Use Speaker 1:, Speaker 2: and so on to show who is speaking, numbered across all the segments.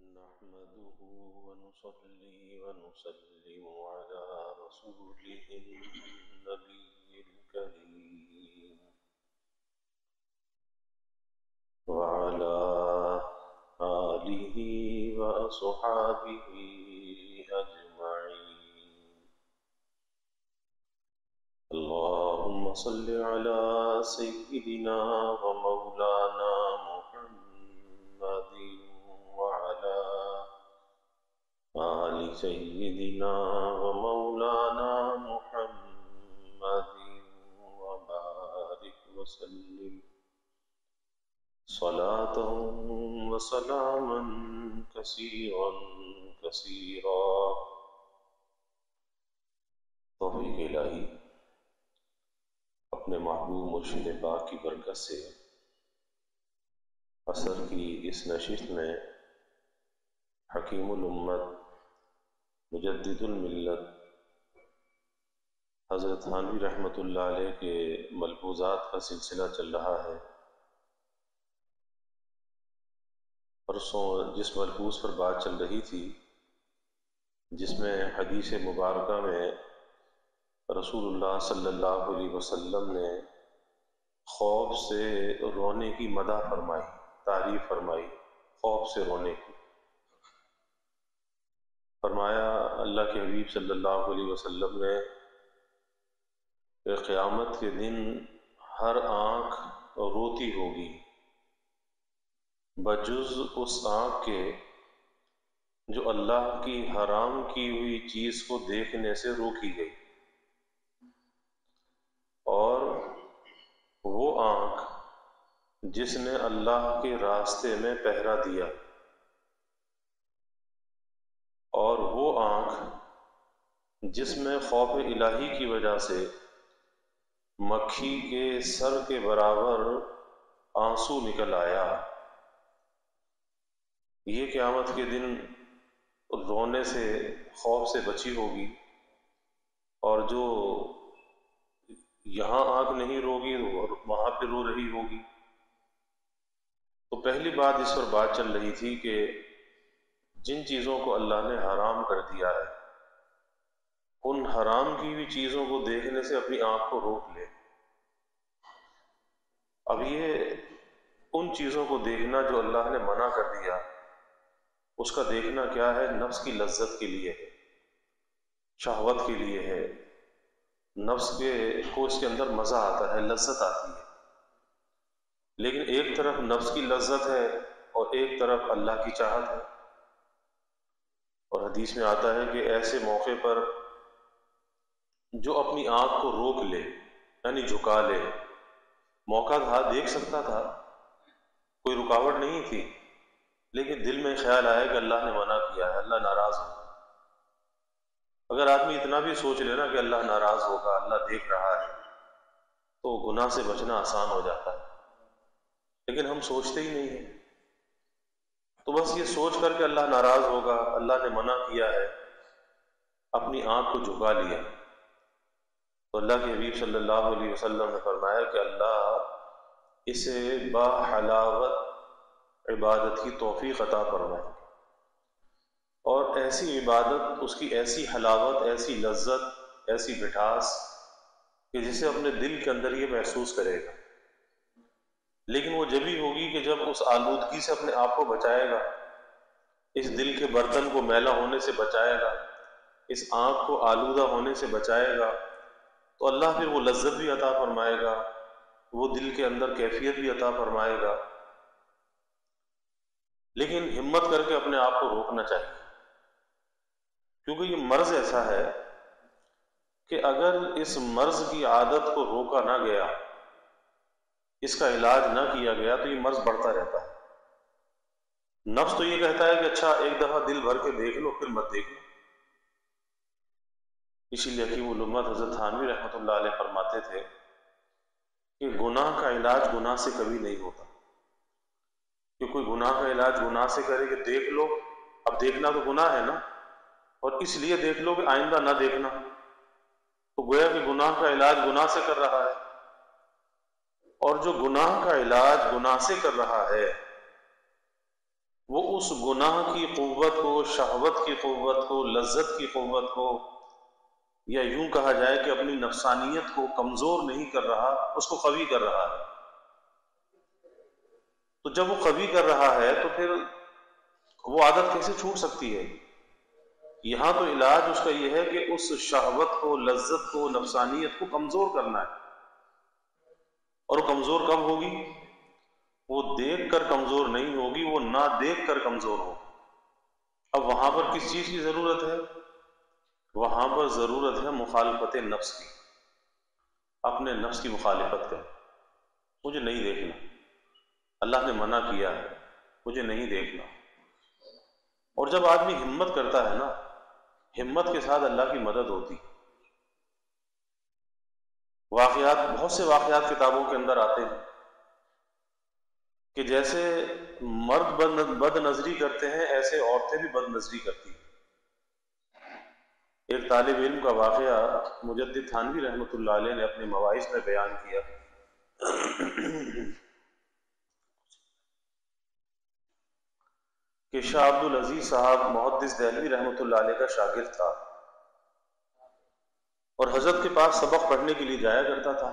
Speaker 1: نحمده ونصلي ونسلم على رسوله النبي الكريم وعلى آله وأصحابه أجمعين. اللهم صل على سيدنا ومولانا محمد وعلى آل سيدنا ومولانا محمد وبارك وسلم صلاة وسلاما كثيرا كثيرا. توفیق الہی اپنے محبوب مرشد پاک کی برکت سے عصر کی اس نشست میں حکیم الامت مجدد الملت حضرت تھانوی رحمۃ اللہ علیہ کے ملفوظات کا سلسلہ چل رہا ہے. پرسوں جس ملفوظ پر بات چل رہی تھی، جس میں حدیث مبارکہ میں رسول اللہ صلی اللہ علیہ وسلم نے خوف سے رونے کی مدح فرمائی، تعریف فرمائی، خوف سے رونے کی. فرمایا اللہ کے حبیب صلی اللہ علیہ وسلم نے کہ قیامت کے دن ہر آنکھ روتی ہوگی بجز اس آنکھ کے جو اللہ کی حرام کی ہوئی چیز کو دیکھنے سے روکی گئی، اور وہ آنکھ جس نے اللہ کے راستے میں پہرا دیا، اور وہ آنکھ جس میں خوف الہی کی وجہ سے مکھی کے سر کے برابر آنسو نکل آیا. یہ قیامت کے دن رونے سے، خوف سے بچی ہوگی، اور جو یہاں آنکھ نہیں روگی اور وہاں پہ رو رہی ہوگی. تو پہلی بات اس پر بات چل رہی تھی کہ جن چیزوں کو اللہ نے حرام کر دیا ہے، ان حرام کی ہوئی چیزوں کو دیکھنے سے اپنی آنکھ کو روک لے. اب یہ ان چیزوں کو دیکھنا جو اللہ نے منع کر دیا، اس کا دیکھنا کیا ہے؟ نفس کی لذت کے لیے ہے، شہوت کے لیے ہے، نفس کو اس کے اندر مزہ آتا ہے، لذت آتی ہے. لیکن ایک طرف نفس کی لذت ہے اور ایک طرف اللہ کی چاہت ہے. اور حدیث میں آتا ہے کہ ایسے موقع پر جو اپنی آنکھ کو روک لے، یعنی جھکا لے، موقع تھا، دیکھ سکتا تھا، کوئی رکاوٹ نہیں تھی، لیکن دل میں خیال آیا کہ اللہ نے منع کیا ہے، اللہ ناراض ہوگا. اگر آدمی اتنا بھی سوچ لے نا کہ اللہ ناراض ہوگا، اللہ دیکھ رہا ہے، تو گناہ سے بچنا آسان ہو جاتا ہے. لیکن ہم سوچتے ہی نہیں ہیں. تو بس یہ سوچ کر کے اللہ ناراض ہوگا، اللہ نے منع کیا ہے، اپنی آنکھ کو جھکا لیا. تو اللہ کے حبیب صلی اللہ علیہ وسلم نے فرمایا کہ اللہ اسے با حلاوت عبادت کی توفیق عطا فرمائے، اور ایسی عبادت، اس کی ایسی حلاوت، ایسی لذت، ایسی مٹھاس کہ جسے اپنے دل کے اندر یہ محسوس کرے گا. لیکن وہ جبھی ہوگی کہ جب اس آلودگی سے اپنے آپ کو بچائے گا، اس دل کے برتن کو میلا ہونے سے بچائے گا، اس آنکھ کو آلودہ ہونے سے بچائے گا، تو اللہ پھر وہ لذت بھی عطا فرمائے گا، وہ دل کے اندر کیفیت بھی عطا فرمائے گا. لیکن ہمت کر کے اپنے آپ کو روکنا چاہیے، کیونکہ یہ مرض ایسا ہے کہ اگر اس مرض کی عادت کو روکا نہ گیا، اس کا علاج نہ کیا گیا، تو یہ مرض بڑھتا رہتا ہے. نفس تو یہ کہتا ہے کہ اچھا ایک دفعہ دل بھر کے دیکھ لو، پھر مت دیکھو. اسی لیے حکیم الامت حضرت تھانوی رحمۃ اللہ علیہ فرماتے تھے کہ گناہ کا علاج گناہ سے کبھی نہیں ہوتا. کہ کوئی گناہ کا علاج گناہ سے کرے کہ دیکھ لو، اب دیکھنا تو گناہ ہے نا، اور اس لیے دیکھ لو کہ آئندہ نہ دیکھنا، تو گویا کہ گناہ کا علاج گناہ سے کر رہا ہے. اور جو گناہ کا علاج گناہ سے کر رہا ہے، وہ اس گناہ کی قوت کو، شہوت کی قوت کو، لذت کی قوت کو، یا یوں کہا جائے کہ اپنی نفسانیت کو کمزور نہیں کر رہا، اس کو قوی کر رہا ہے۔ تو جب وہ قوی کر رہا ہے تو پھر وہ عادت کیسے چھوٹ سکتی ہے؟ یہاں تو علاج اس کا یہ ہے کہ اس شہوت کو، لذت کو، نفسانیت کو کمزور کرنا ہے۔ اور وہ کمزور کب ہوگی؟ وہ دیکھ کر کمزور نہیں ہوگی، وہ نہ دیکھ کر کمزور ہوگی۔ اب وہاں پر کس چیز کی ضرورت ہے؟ وہاں پر ضرورت ہے مخالفت نفس کی، اپنے نفس کی مخالفت کا۔ مجھے نہیں دیکھنا، اللہ نے منع کیا ہے، مجھے نہیں دیکھنا۔ اور جب آدمی ہمت کرتا ہے نا، ہمت کے ساتھ اللہ کی مدد ہوتی۔ واقعات، بہت سے واقعات کتابوں کے اندر آتے ہیں کہ جیسے مرد بد نظری کرتے ہیں، ایسے عورتیں بھی بد نظری کرتی ہیں۔ ایک طالب علم کا واقعہ مجدد تھانوی رحمۃ اللہ علیہ نے اپنے مواعظ میں بیان کیا کہ شاہ عبد العزیز صاحب محدث دہلوی رحمۃ اللہ علیہ کا شاگرد تھا، اور حضرت کے پاس سبق پڑھنے کے لیے جایا کرتا تھا۔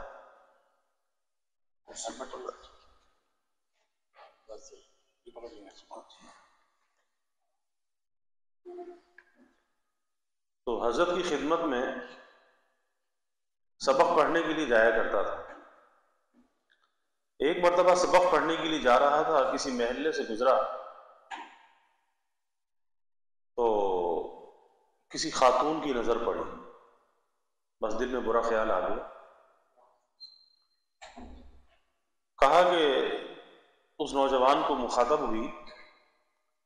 Speaker 1: تو حضرت کی خدمت میں سبق پڑھنے کے لیے جایا کرتا تھا۔ ایک مرتبہ سبق پڑھنے کے لیے جا رہا تھا، کسی محلے سے گزرا تو کسی خاتون کی نظر پڑی، بس دل میں برا خیال آ گیا۔ کہا کہ اس نوجوان کو مخاطب ہوئی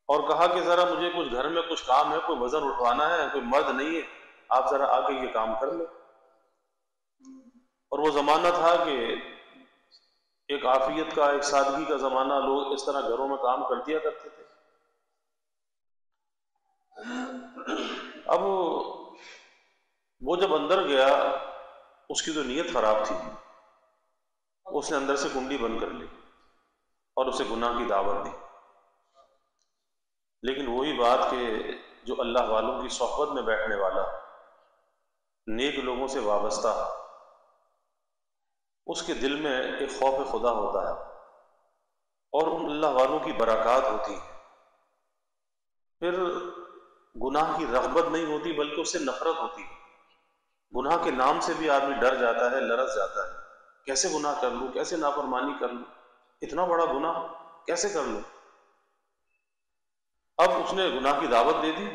Speaker 1: اور کہا کہ ذرا مجھے کچھ گھر میں کچھ کام ہے، کوئی وزن اٹھوانا ہے، کوئی مرد نہیں ہے، آپ ذرا آ کے یہ کام کر لیں۔ اور وہ زمانہ تھا کہ ایک عافیت کا، ایک سادگی کا زمانہ، لوگ اس طرح گھروں میں کام کر دیا کرتے تھے۔ اب وہ جب اندر گیا، اس کی تو نیت خراب تھی، اس نے اندر سے کنڈی بند کر لی اور اسے گناہ کی دعوت دی۔ لیکن وہی بات کہ جو اللہ والوں کی صحبت میں بیٹھنے والا، نیک لوگوں سے وابستہ، اس کے دل میں ایک خوف خدا ہوتا ہے اور ان اللہ والوں کی برکات ہوتی ہے۔ پھر گناہ کی رغبت نہیں ہوتی بلکہ اس سے نفرت ہوتی ہے۔ گناہ کے نام سے بھی آدمی ڈر جاتا ہے، لرز جاتا ہے، کیسے گناہ کر لوں، کیسے نافرمانی کر لوں، اتنا بڑا گناہ کیسے کر لوں۔ اب اس نے گناہ کی دعوت دے دی۔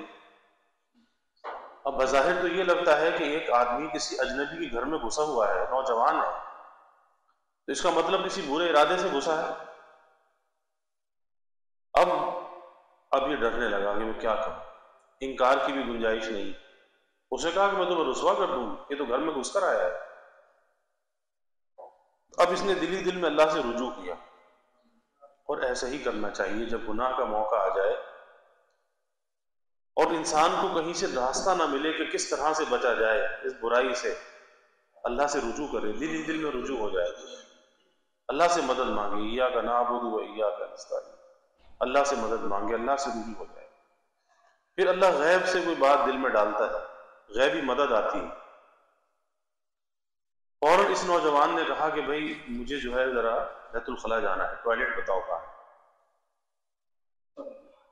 Speaker 1: اب بظاہر تو یہ لگتا ہے کہ ایک آدمی کسی اجنبی کے گھر میں گھسا ہوا ہے، نوجوان ہے، تو اس کا مطلب کسی برے ارادے سے گھسا ہے۔ اب یہ ڈرنے لگا کہ میں کیا کروں، انکار کی بھی گنجائش نہیں۔ اس نے کہا کہ میں تمہیں رسوا کر دوں، یہ تو گھر میں گھس کر آیا ہے۔ اب اس نے دل ہی دل میں اللہ سے رجوع کیا، اور ایسا ہی کرنا چاہیے جب گناہ کا موقع آ جائے اور انسان کو کہیں سے راستہ نہ ملے کہ کس طرح سے بچا جائے اس برائی سے، اللہ سے رجوع کرے، دل ہی دل میں رجوع ہو جائے، اللہ سے مدد مانگے، ایاک نعبد و ایاک نستعین، اللہ سے مدد مانگے، اللہ سے رجوع ہو جائے۔ پھر اللہ غیب سے کوئی بات دل میں ڈالتا ہے، غیبی مدد آتی ہے۔ اور اس نوجوان نے کہا کہ بھائی مجھے جو ہے ذرا بیت الخلاء جانا ہے، ٹوائلٹ بتاؤ کہاں ہے۔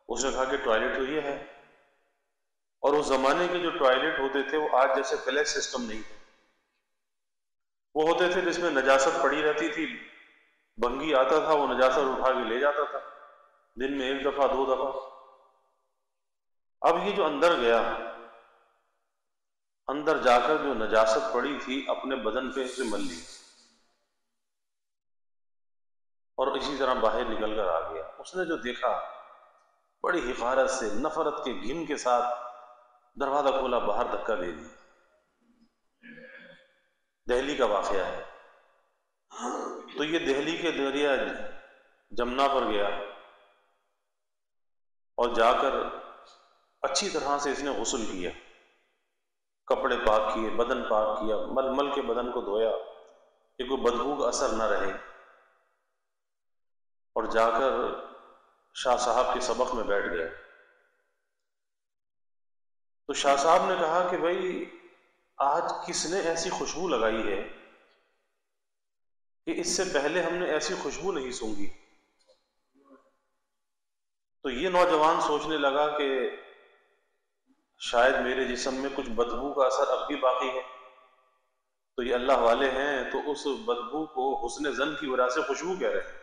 Speaker 1: اس نے کہا کہ ٹوائلٹ تو یہ ہے۔ اور اس زمانے کے جو ٹوائلٹ ہوتے تھے وہ آج جیسے فلیش سسٹم نہیں تھے، وہ ہوتے تھے جس میں نجاست پڑی رہتی تھی، بھنگی آتا تھا، وہ نجاست اٹھا کے لے جاتا تھا، دن میں 1 دفعہ 2 دفعہ۔ اب یہ جو اندر گیا، اندر جا کر جو نجاست پڑی تھی اپنے بدن پہ سے مل لی، اور اسی طرح باہر نکل کر آ گیا۔ اس نے جو دیکھا، بڑی حقارت سے، نفرت کے گھن کے ساتھ دروازہ کھولا، باہر دھکا دے دی۔ دہلی کا واقعہ ہے۔ تو یہ دہلی کے دریا جمنا پر گیا اور جا کر اچھی طرح سے اس نے غسل کیا، کپڑے پاک کیے، بدن پاک کیا، مل مل کے بدن کو دھویا کہ کوئی بدبو کا اثر نہ رہے، اور جا کر شاہ صاحب کے سبق میں بیٹھ گیا تو شاہ صاحب نے کہا کہ بھائی آج کس نے ایسی خوشبو لگائی ہے کہ اس سے پہلے ہم نے ایسی خوشبو نہیں سونگھی. تو یہ نوجوان سوچنے لگا کہ شاید میرے جسم میں کچھ بدبو کا اثر اب بھی باقی ہے، تو یہ اللہ والے ہیں تو اس بدبو کو حسن ظن کی وجہ سے خوشبو کہہ رہے ہیں.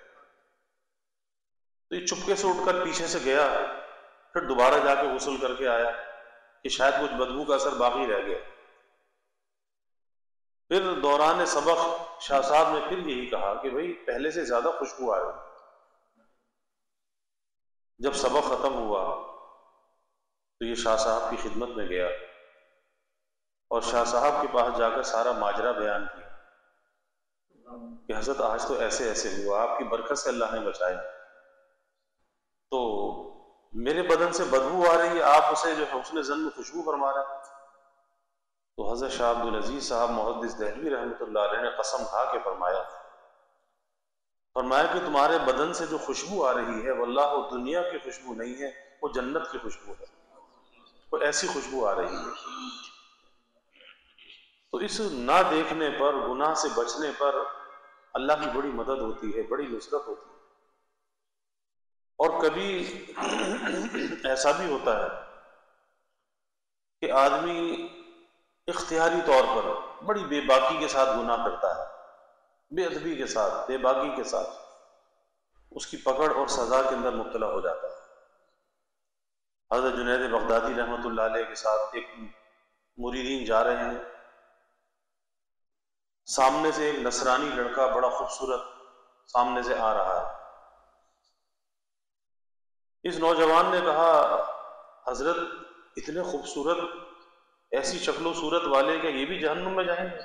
Speaker 1: تو یہ چپکے سے اٹھ کر پیچھے سے گیا، پھر دوبارہ جا کے غسل کر کے آیا کہ شاید کچھ بدبو کا اثر باقی رہ گیا. پھر دوران سبق شاہ صاحب نے پھر یہی کہا کہ بھائی پہلے سے زیادہ خوشبو آ رہی. جب سبق ختم ہوا تو یہ شاہ صاحب کی خدمت میں گیا اور شاہ صاحب کے پاس جا کر سارا ماجرا بیان کیا کہ حضرت آج تو ایسے ایسے ہوا، آپ کی برکت سے اللہ نے بچایا، تو میرے بدن سے بدبو آ رہی ہے، آپ اسے جو حسن ظن میں خوشبو فرما رہے ہیں. تو حضرت شاہ عبدالعزیز صاحب محدث دہلوی رحمۃ اللہ علیہ نے قسم کھا کے فرمایا کہ تمہارے بدن سے جو خوشبو آ رہی ہے واللہ وہ دنیا کی خوشبو نہیں ہے، وہ جنت کی خوشبو ہے، وہ ایسی خوشبو آ رہی ہے. تو اس نہ دیکھنے پر، گناہ سے بچنے پر اللہ کی بڑی مدد ہوتی ہے، بڑی نصرت ہوتی ہے. اور کبھی ایسا بھی ہوتا ہے کہ آدمی اختیاری طور پر بڑی بے باکی کے ساتھ گناہ کرتا ہے، بے ادبی کے ساتھ، بے باکی کے ساتھ اس کی پکڑ اور سزا کے اندر مبتلا ہو جاتا ہے. حضرت جنید بغدادی رحمۃ اللہ علیہ کے ساتھ ایک مریدین جا رہے ہیں، سامنے سے ایک نصرانی لڑکا بڑا خوبصورت سامنے سے آ رہا ہے. اس نوجوان نے کہا حضرت اتنے خوبصورت ایسی شکل و صورت والے کہ یہ بھی جہنم میں جائیں گے؟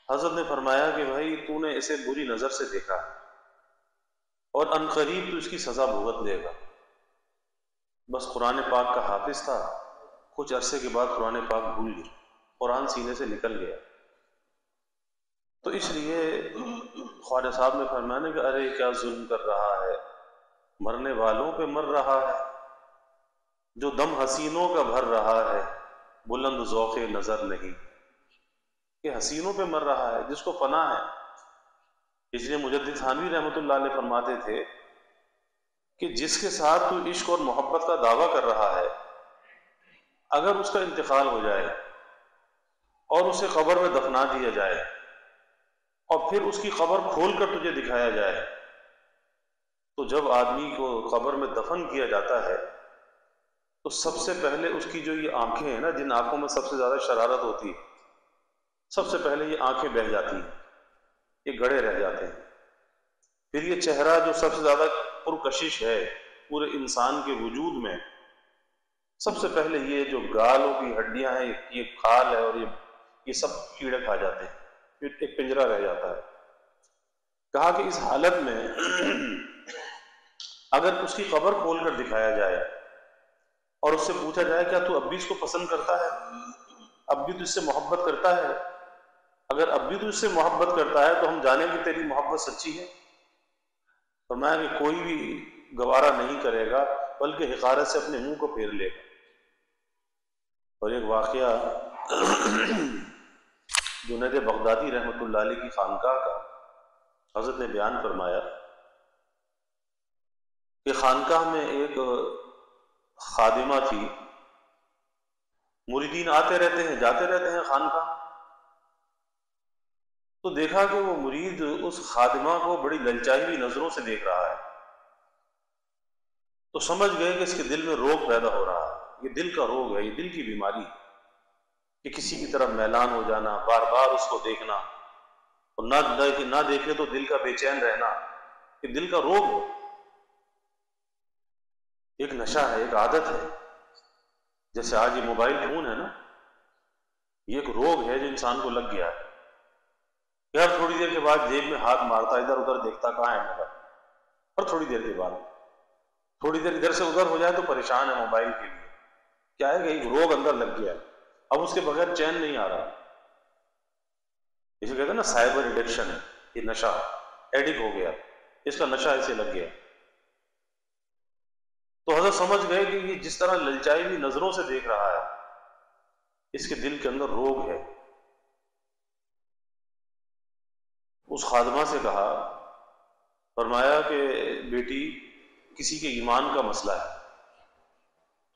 Speaker 1: حضرت نے فرمایا کہ بھائی تو نے اسے بری نظر سے دیکھا اور ان قریب تو اس کی سزا بھگت لے گا. بس قرآن پاک کا حافظ تھا، کچھ عرصے کے بعد قرآن پاک بھول گیا، قرآن سینے سے نکل گیا. تو اس لیے خواجہ صاحب نے فرمایا کہ ارے کیا ظلم کر رہا ہے، مرنے والوں پہ مر رہا ہے، جو دم حسینوں کا بھر رہا ہے بلند ذوق نظر نہیں، کہ حسینوں پہ مر رہا ہے جس کو فنا ہے. اس لیے مجدد تھانوی رحمۃ اللہ علیہ فرماتے تھے کہ جس کے ساتھ تو عشق اور محبت کا دعویٰ کر رہا ہے، اگر اس کا انتقال ہو جائے اور اسے قبر میں دفنا دیا جائے اور پھر اس کی قبر کھول کر تجھے دکھایا جائے، تو جب آدمی کو قبر میں دفن کیا جاتا ہے تو سب سے پہلے اس کی جو یہ آنکھیں ہیں نا، جن آنکھوں میں سب سے زیادہ شرارت ہوتی ہے، سب سے پہلے یہ آنکھیں بہہ جاتی ہیں، یہ گڑے رہ جاتے ہیں. پھر یہ چہرہ جو سب سے زیادہ پرکشش ہے پورے انسان کے وجود میں، سب سے پہلے یہ جو گالوں کی ہڈیاں ہیں، یہ کھال ہے اور یہ سب کیڑے کھا جاتے ہیں، پھر ایک پنجرا رہ جاتا ہے. کہا کہ اس حالت میں اگر اس کی قبر کھول کر دکھایا جائے اور اس سے پوچھا جائے کیا تو اب بھی اس کو پسند کرتا ہے، اب بھی تو اس سے محبت کرتا ہے، اگر اب بھی تو اس سے محبت کرتا ہے تو ہم جانیں کہ تیری محبت سچی ہے. فرمایا کہ کوئی بھی گوارا نہیں کرے گا بلکہ حقارت سے اپنے منہ کو پھیر لے گا. اور ایک واقعہ جنید بغدادی رحمۃ اللہ علیہ کی خانقاہ کا حضرت نے بیان فرمایا کہ خانقاہ میں ایک خادمہ تھی، مریدین آتے رہتے ہیں جاتے رہتے ہیں خانقاہ. تو دیکھا کہ وہ مرید اس خادمہ کو بڑی للچائی ہوئی نظروں سے دیکھ رہا ہے، تو سمجھ گئے کہ اس کے دل میں روگ پیدا ہو رہا ہے، یہ دل کا روگ ہے، یہ دل کی بیماری ہے کہ کسی کی طرف میلان ہو جانا، بار بار اس کو دیکھنا اور نہ دیکھے تو دل کا بے چین رہنا، یہ دل کا روگ ہے، ایک نشہ ہے، ایک عادت ہے. جیسے آج یہ موبائل فون ہے نا، یہ ایک روگ ہے جو انسان کو لگ گیا ہے. یار تھوڑی دیر کے بعد جیب میں ہاتھ مارتا، ادھر ادھر دیکھتا کہاں ہے موبائل، اور تھوڑی دیر کے بعد تھوڑی دیر ادھر سے ادھر ہو جائے تو پریشان ہے موبائل کے لیے. کیا ہے کہ ایک روگ اندر لگ گیا ہے، اب اس کے بغیر چین نہیں آ رہا. اسے کہتے ہیں نا سائبر ایڈکشن ہے، یہ نشہ ایڈک ہو گیا. اس کا نشہ اسے لگ گیا۔ تو حضرت سمجھ گئے کہ یہ جس طرح للچائی ہوئی نظروں سے دیکھ رہا ہے، اس کے دل کے اندر روگ ہے۔ اس خادمہ سے کہا، فرمایا کہ بیٹی کسی کے ایمان کا مسئلہ ہے،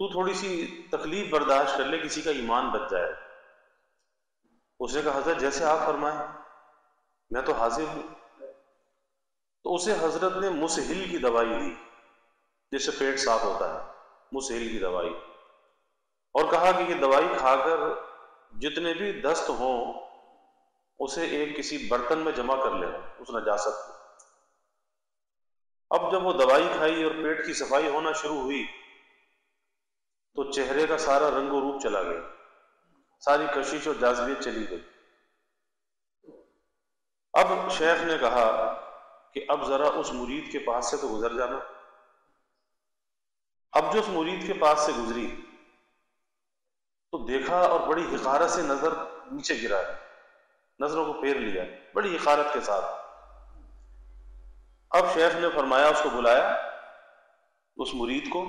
Speaker 1: تو تھوڑی سی تکلیف برداشت کر لے، کسی کا ایمان بچ جائے۔ اس نے کہا حضرت جیسے آپ فرمائیں، میں تو حاضر ہوں۔ تو اسے حضرت نے مسہل کی دوائی دی، جس سے پیٹ صاف ہوتا ہے، مسہل کی دوائی، اور کہا کہ یہ دوائی کھا کر جتنے بھی دست ہوں اسے ایک کسی برتن میں جمع کر لے اس نجاست کو۔ اب جب وہ دوائی کھائی اور پیٹ کی صفائی ہونا شروع ہوئی تو چہرے کا سارا رنگ و روپ چلا گیا، ساری کشش اور جاذبیت چلی گئی۔ اب شیخ نے کہا کہ اب ذرا اس مرید کے پاس سے تو گزر جانا۔ اب جو اس مرید کے پاس سے گزری تو دیکھا اور بڑی حقارت سے نظر نیچے گرا، نظروں کو پھیر لیا بڑی حقارت کے ساتھ۔ اب شیخ نے فرمایا، اس کو بلایا اس مرید کو،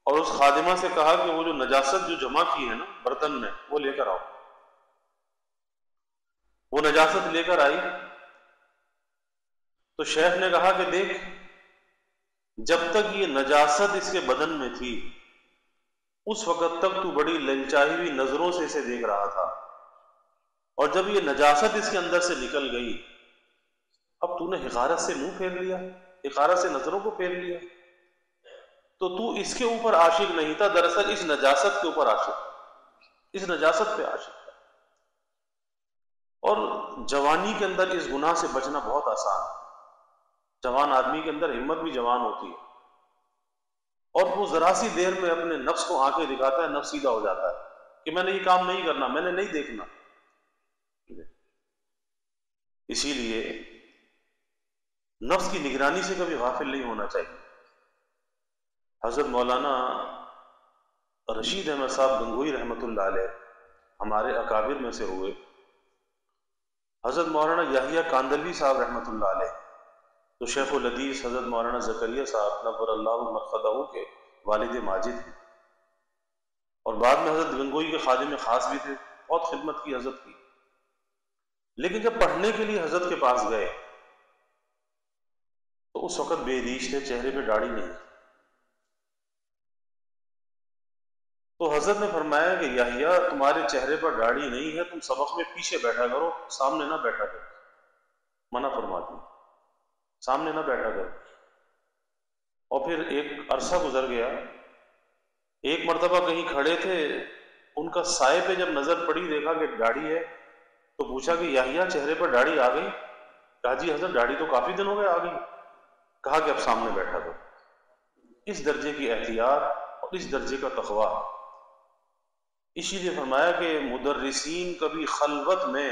Speaker 1: اور اس خادمہ سے کہا کہ وہ جو نجاست جو جمع کی ہے نا برتن میں، وہ لے کر آؤ۔ وہ نجاست لے کر آئی تو شیخ نے کہا کہ دیکھ، جب تک یہ نجاست اس کے بدن میں تھی اس وقت تک تو بڑی للچائی ہوئی نظروں سے اسے دیکھ رہا تھا، اور جب یہ نجاست اس کے اندر سے نکل گئی اب تو نے حقارت سے منہ پھیر لیا، حقارت سے نظروں کو پھیر لیا۔ تو اس کے اوپر عاشق نہیں تھا، دراصل اس نجاست کے اوپر عاشق، اس نجاست پہ عاشق تھا۔ اور جوانی کے اندر اس گناہ سے بچنا بہت آسان ہے۔ جوان آدمی کے اندر ہمت بھی جوان ہوتی ہے، اور وہ ذرا سی دیر میں اپنے نفس کو آنکھیں دکھاتا ہے، نفس سیدھا ہو جاتا ہے کہ میں نے یہ کام نہیں کرنا، میں نے نہیں دیکھنا۔ اسی لیے نفس کی نگرانی سے کبھی غافل نہیں ہونا چاہیے۔ حضرت مولانا رشید احمد صاحب گنگوئی رحمۃ اللہ علیہ ہمارے اکابر میں سے ہوئے۔ حضرت مولانا یحییٰ کاندلوی صاحب رحمۃ اللہ علیہ تو شیخ الحدیث حضرت مولانا زکریا صاحب نور اللہ مرقدہ کے والد ماجد ہیں، اور بعد میں حضرت گنگوئی کے خادم خاص بھی تھے، بہت خدمت کی حضرت کی۔ لیکن جب پڑھنے کے لیے حضرت کے پاس گئے تو اس وقت بے ریش تھے، چہرے پہ داڑھی نہیں۔ تو حضرت نے فرمایا کہ یحییٰ تمہارے چہرے پر داڑھی نہیں ہے، تم سبق میں پیچھے بیٹھا کرو، سامنے نہ بیٹھا کرو، منع فرماتی، سامنے نہ بیٹھا کرو۔ اور پھر ایک عرصہ گزر گیا، ایک مرتبہ کہیں کھڑے تھے، ان کا سائے پہ جب نظر پڑی دیکھا کہ داڑھی ہے، تو پوچھا کہ یحییٰ چہرے پر داڑھی آ گئی؟ کہا جی حضرت داڑھی تو کافی دن ہو گئے آ گئی۔ کہا کہ اب سامنے بیٹھا کرو۔ اس درجے کی احتیاط اور اس درجے کا تقویٰ، اسی لیے فرمایا کہ مدرسین کبھی خلوت میں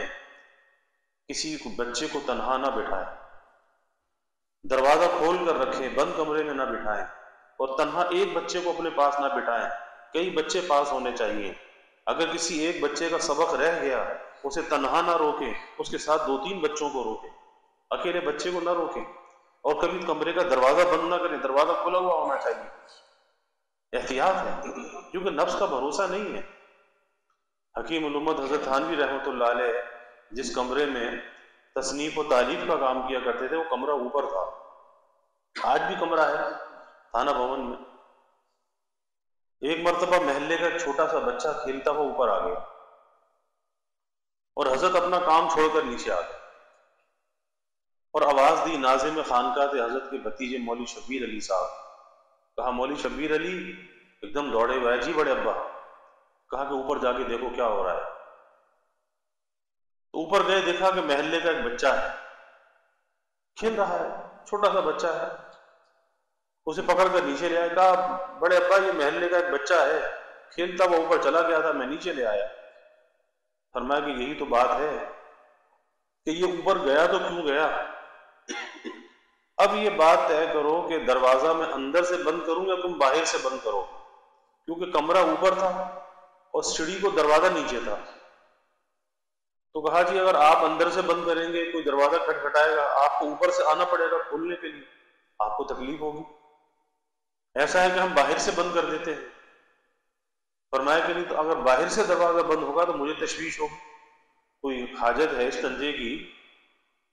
Speaker 1: کسی بچے کو تنہا نہ بٹھائیں، دروازہ کھول کر رکھیں، بند کمرے میں نہ بٹھائیں، اور تنہا ایک بچے کو اپنے پاس نہ بٹھائیں، کئی بچے پاس ہونے چاہیے۔ اگر کسی ایک بچے کا سبق رہ گیا اسے تنہا نہ روکیں، اس کے ساتھ 2-3 بچوں کو روکیں، اکیلے بچے کو نہ روکیں، اور کبھی کمرے کا دروازہ بند نہ کریں، دروازہ کھلا ہوا ہونا چاہیے۔ احتیاط ہے، کیونکہ نفس کا بھروسہ نہیں ہے۔ حکیم الامت حضرت تھانوی رحمۃ اللہ علیہ جس کمرے میں تصنیف و تالیف کا کام کیا کرتے تھے وہ کمرہ اوپر تھا، آج بھی کمرہ ہے تھانہ بھون میں۔ ایک مرتبہ محلے کا ایک چھوٹا سا بچہ کھیلتا ہوا اوپر آ گیا، اور حضرت اپنا کام چھوڑ کر نیچے آ گئے، اور آواز دی۔ ناظم خانقاہ تھے حضرت کے بھتیجے مولوی شبیر علی صاحب۔ کہا مولوی شبیر علی، ایک دم دوڑے ہوئے، جی بڑے ابا۔ کہا کہ اوپر جا کے دیکھو کیا ہو رہا ہے۔ تو اوپر گئے، دیکھا کہ محلے کا ایک بچہ ہے، کھیل رہا ہے، چھوٹا سا بچہ ہے۔ اسے پکڑ کر نیچے لے آئے، کہا بڑے ابا یہ محلے کا ایک بچہ ہے، کھیلتا وہ اوپر چلا گیا تھا، میں نیچے لے آیا۔ فرمایا کہ یہی تو بات ہے کہ یہ اوپر گیا تو کیوں گیا؟ اب یہ بات طے کرو کہ دروازہ میں اندر سے بند کروں یا تم باہر سے بند کرو، کیونکہ کمرہ اوپر تھا اور سیڑھی کو دروازہ نیچے تھا۔ تو کہا جی اگر آپ اندر سے بند کریں گے، کوئی دروازہ کھٹکھٹائے گا، آپ کو اوپر سے آنا پڑے گا کھولنے کے لیے، آپ کو تکلیف ہوگی۔ ایسا ہے کہ ہم باہر سے بند کر دیتے ہیں۔ فرمایا کہ نہیں، تو اگر باہر سے دروازہ بند ہوگا تو مجھے تشویش ہوگی، کوئی حاجت ہے استنجے کی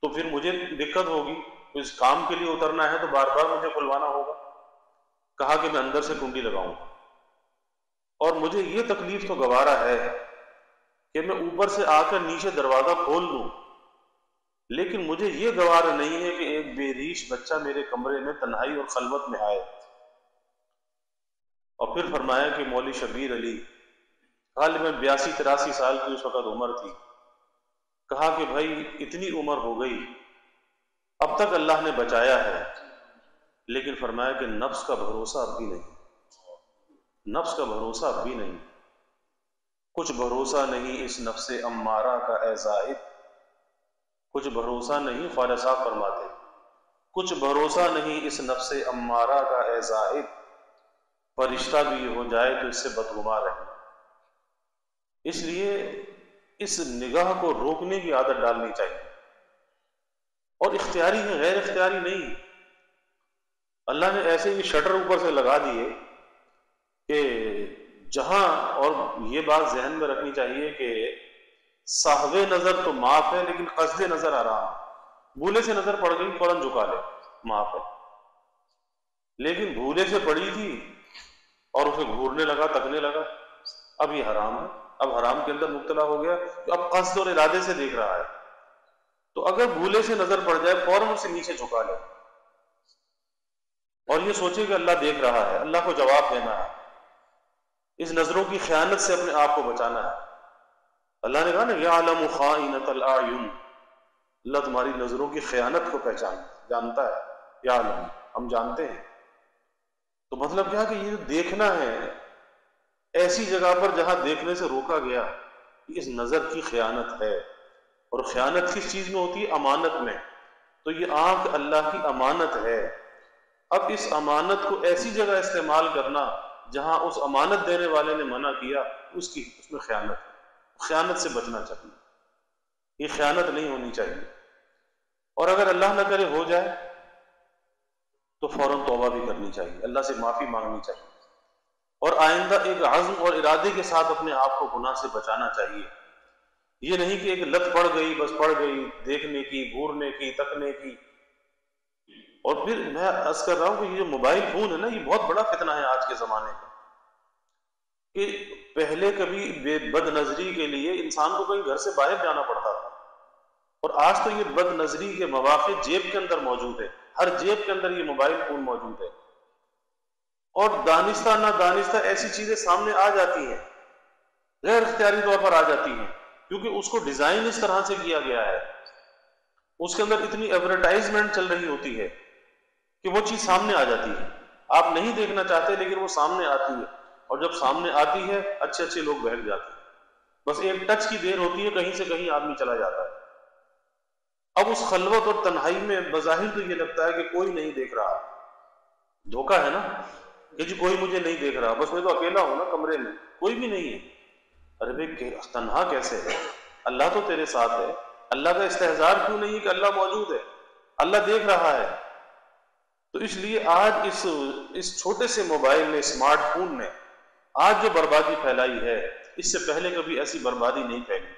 Speaker 1: تو پھر مجھے دقت ہوگی، اس کام کے لیے اترنا ہے تو بار بار مجھے کھلوانا ہوگا۔ کہا کہ میں اندر سے کنڈی لگاؤں گا، اور مجھے یہ تکلیف تو گوارا ہے کہ میں اوپر سے آ کر نیچے دروازہ کھول لوں، لیکن مجھے یہ گوارا نہیں ہے کہ ایک بے ریش بچہ میرے کمرے میں تنہائی اور خلوت میں آئے۔ اور پھر فرمایا کہ مولوی شبیر علی غالباً 82-83 سال کی اس وقت عمر تھی، کہا کہ بھائی اتنی عمر ہو گئی، اب تک اللہ نے بچایا ہے، لیکن فرمایا کہ نفس کا بھروسہ اب بھی نہیں، نفس کا بھروسہ اب بھی نہیں، کچھ بھروسہ نہیں اس نفس امارہ کا اے زاہد، کچھ بھروسہ نہیں، خواجہ صاحب فرماتے کچھ بھروسہ نہیں اس نفس امارہ کا اے زاہد، فرشتہ بھی ہو جائے تو اس سے بدگمان رہے۔ اس لیے اس نگاہ کو روکنے کی عادت ڈالنی چاہیے، اور اختیاری ہے، غیر اختیاری نہیں۔ اللہ نے ایسے ہی شٹر اوپر سے لگا دیے کہ جہاں، اور یہ بات ذہن میں رکھنی چاہیے کہ صاحب نظر تو معاف ہے لیکن قصد نظر حرام، بھولے سے نظر پڑ گئی فوراً جھکا لے، معاف ہے، لیکن بھولے سے پڑی تھی اور اسے گھورنے لگا، تکنے لگا، اب یہ حرام ہے، اب حرام کے اندر مبتلا ہو گیا، تو اب قصد اور ارادے سے دیکھ رہا ہے، تو اگر بھولے سے نظر پڑ جائے فوراً اسے نیچے جھکا لے، اور یہ سوچے کہ اللہ دیکھ رہا ہے، اللہ کو جواب دینا ہے، اس نظروں کی خیانت سے اپنے آپ کو بچانا ہے۔ اللہ نے کہا نا یعلم خائنۃ الاعین، اللہ تمہاری نظروں کی خیانت کو جانتا ہے، یعلم، ہم جانتے ہیں۔ تو مطلب کیا کہ یہ جو دیکھنا ہے ایسی جگہ پر جہاں دیکھنے سے روکا گیا، اس نظر کی خیانت ہے، اور خیانت کس چیز میں ہوتی ہے؟ امانت میں۔ تو یہ آنکھ اللہ کی امانت ہے، اب اس امانت کو ایسی جگہ استعمال کرنا جہاں اس امانت دینے والے نے منع کیا، اس میں خیانت ہے، خیانت سے بچنا چاہیے، یہ خیانت نہیں ہونی چاہیے، اور اگر اللہ نہ کرے ہو جائے تو فوراً توبہ بھی کرنی چاہیے، اللہ سے معافی مانگنی چاہیے، اور آئندہ ایک عزم اور ارادے کے ساتھ اپنے آپ کو گناہ سے بچانا چاہیے۔ یہ نہیں کہ ایک لت پڑ گئی، بس پڑ گئی، دیکھنے کی، گھورنے کی، تکنے کی۔ اور پھر میں عرض کر رہا ہوں کہ یہ جو موبائل فون ہے نا، یہ بہت بڑا فتنہ ہے آج کے زمانے کا، کہ پہلے کبھی بد نظری کے لیے انسان کو کہیں گھر سے باہر جانا پڑتا تھا، اور آج تو یہ بد نظری کے مواقع جیب کے اندر موجود ہے، ہر جیب کے اندر یہ موبائل فون موجود ہے، اور دانستہ نہ دانستہ ایسی چیزیں سامنے آ جاتی ہیں، غیر اختیاری طور پر آ جاتی ہیں، کیونکہ اس کو ڈیزائن اس طرح سے کیا گیا ہے، اس کے اندر اتنی ایڈورٹائزمنٹ چل رہی ہوتی ہے کہ وہ چیز سامنے آ جاتی ہے، آپ نہیں دیکھنا چاہتے لیکن وہ سامنے آتی ہے، اور جب سامنے آتی ہے اچھے اچھے لوگ بہک جاتے ہیں، بس ایک ٹچ کی دیر ہوتی ہے، کہیں سے کہیں آدمی چلا جاتا ہے۔ اب اس خلوت اور تنہائی میں بظاہر تو یہ لگتا ہے کہ کوئی نہیں دیکھ رہا، دھوکہ ہے نا کہ جی کوئی مجھے نہیں دیکھ رہا، بس میں تو اکیلا ہوں نا کمرے میں، کوئی بھی نہیں ہے۔ ارے بھائی تنہا کیسے ہے؟ اللہ تو تیرے ساتھ ہے، اللہ کا استحضار کیوں نہیں ہے کہ اللہ موجود ہے، اللہ دیکھ رہا ہے۔ تو اس لیے آج اس چھوٹے سے موبائل نے، اسمارٹ فون نے آج جو بربادی پھیلائی ہے، اس سے پہلے کبھی ایسی بربادی نہیں پھیلی،